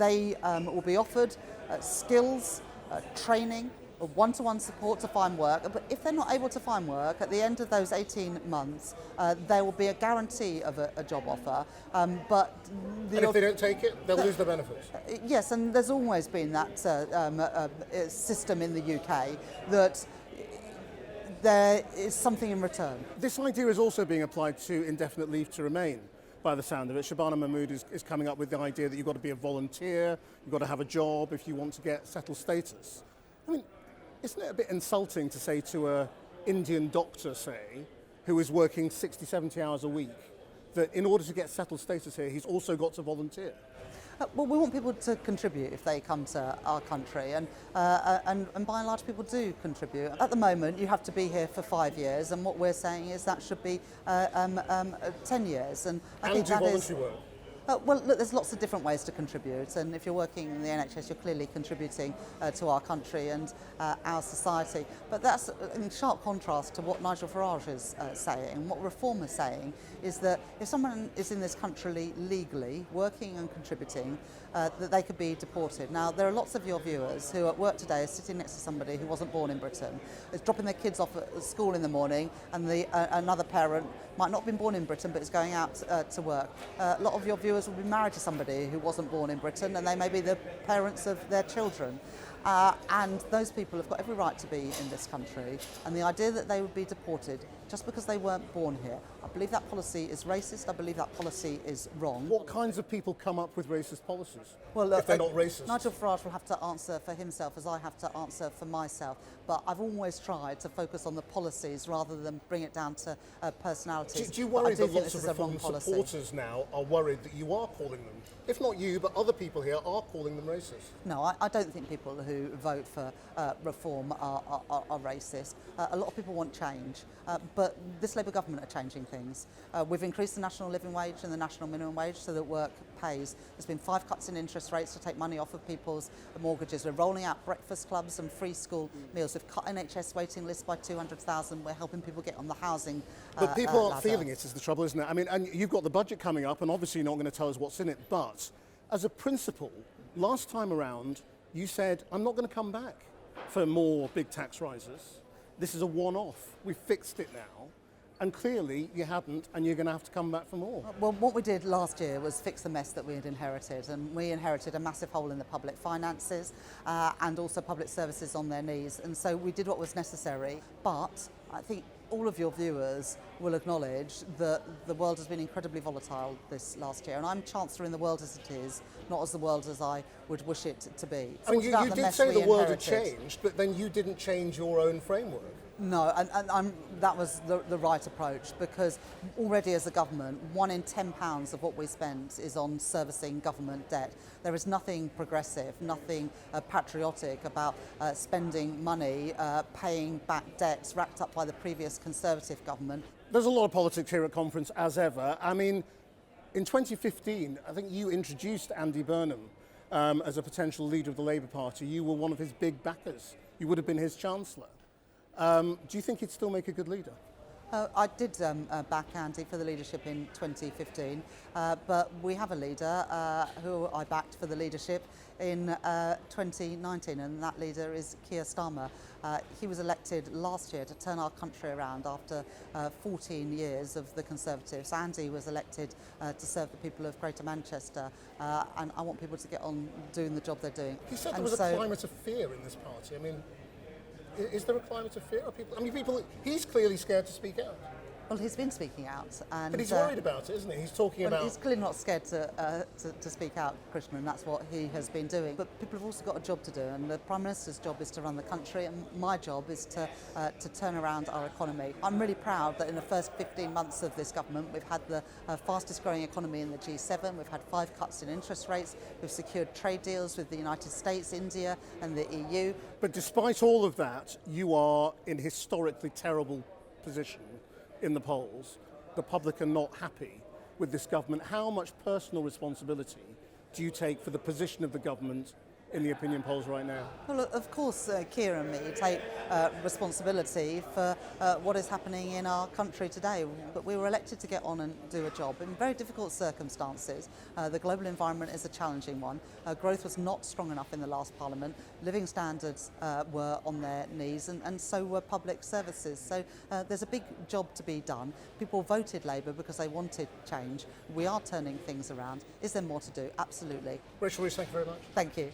They will be offered skills, training, one-to-one support to find work, but if they're not able to find work at the end of those 18 months, there will be a guarantee of a job offer. But and if they don't take it, they'll lose their benefits. Yes, and there's always been that system in the UK that there is something in return. This idea is also being applied to indefinite leave to remain, by the sound of it. Shabana Mahmood is coming up with the idea that you've got to be a volunteer, you've got to have a job if you want to get settled status. I mean, isn't it a bit insulting to say to an Indian doctor, say, who is working 60, 70 hours a week, that in order to get settled status here, he's also got to volunteer? Well, we want people to contribute if they come to our country, and by and large people do contribute. At the moment, you have to be here for 5 years, and what we're saying is that should be 10 years. And I think do that voluntary work? Well, look, there's lots of different ways to contribute, and if you're working in the NHS, you're clearly contributing to our country and our society. But that's in sharp contrast to what Nigel Farage is saying. What Reform is saying is that if someone is in this country legally, working and contributing, that they could be deported. Now, there are lots of your viewers who at work today are sitting next to somebody who wasn't born in Britain, is dropping their kids off at school in the morning, and another parent might not have been born in Britain but is going out to work. A lot of your viewers will be married to somebody who wasn't born in Britain, and they may be the parents of their children. And those people have got every right to be in this country, and the idea that they would be deported just because they weren't born here, I believe that policy is racist. I believe that policy is wrong. What kinds of people come up with racist policies, well, look, if they're not racist? Nigel Farage will have to answer for himself as I have to answer for myself, but I've always tried to focus on the policies rather than bring it down to personalities. Do you worry that lots of Reform supporters now are worried that you are calling them, if not you, but other people here are calling them racist? No, I don't think people who vote for Reform are racist. A lot of people want change, but this Labour government are changing things. We've increased the national living wage and the national minimum wage so that work pays. There's been 5 cuts in interest rates to take money off of people's mortgages. We're rolling out breakfast clubs and free school meals. We've cut NHS waiting lists by 200,000. We're helping people get on the housing But people aren't ladder. feeling it is the trouble, isn't it? I mean, and you've got the budget coming up, and obviously you're not going to tell us what's in it, but as a principle, last time around, you said, I'm not going to come back for more big tax rises. This is a one-off. We've fixed it now. And clearly you hadn't, and you're going to have to come back for more. Well, what we did last year was fix the mess that we had inherited, and we inherited a massive hole in the public finances and also public services on their knees. And so we did what was necessary, but I think all of your viewers will acknowledge that the world has been incredibly volatile this last year, and I'm Chancellor in the world as it is, not as the world as I would wish it to be. I mean, you did say the world had changed, but then you didn't change your own framework. No, and that was the right approach, because already as a government, 1 in 10 pounds of what we spend is on servicing government debt. There is nothing progressive, nothing patriotic about spending money, paying back debts wrapped up by the previous Conservative government. There's a lot of politics here at conference, as ever. I mean, in 2015, I think you introduced Andy Burnham as a potential leader of the Labour Party. You were one of his big backers. You would have been his Chancellor. Do you think he'd still make a good leader? I did back Andy for the leadership in 2015, but we have a leader who I backed for the leadership in 2019, and that leader is Keir Starmer. He was elected last year to turn our country around after 14 years of the Conservatives. Andy was elected to serve the people of Greater Manchester, and I want people to get on doing the job they're doing. He said there was a climate of fear in this party. I mean, is there a climate of fear? He's clearly scared to speak out. Well, he's been speaking out. But he's worried about it, isn't he? He's talking about... He's clearly not scared to speak out, Krishna, and that's what he has been doing. But people have also got a job to do, and the Prime Minister's job is to run the country, and my job is to turn around our economy. I'm really proud that in the first 15 months of this government, we've had the fastest growing economy in the G7. We've had 5 cuts in interest rates. We've secured trade deals with the United States, India, and the EU. But despite all of that, you are in historically terrible position in the polls. The public are not happy with this government. How much personal responsibility do you take for the position of the government in the opinion polls right now? Well, of course, Keir and me take responsibility for what is happening in our country today. But we were elected to get on and do a job in very difficult circumstances. The global environment is a challenging one. Growth was not strong enough in the last Parliament. Living standards were on their knees, and so were public services. So there's a big job to be done. People voted Labour because they wanted change. We are turning things around. Is there more to do? Absolutely. Rachel Reeves, thank you very much. Thank you.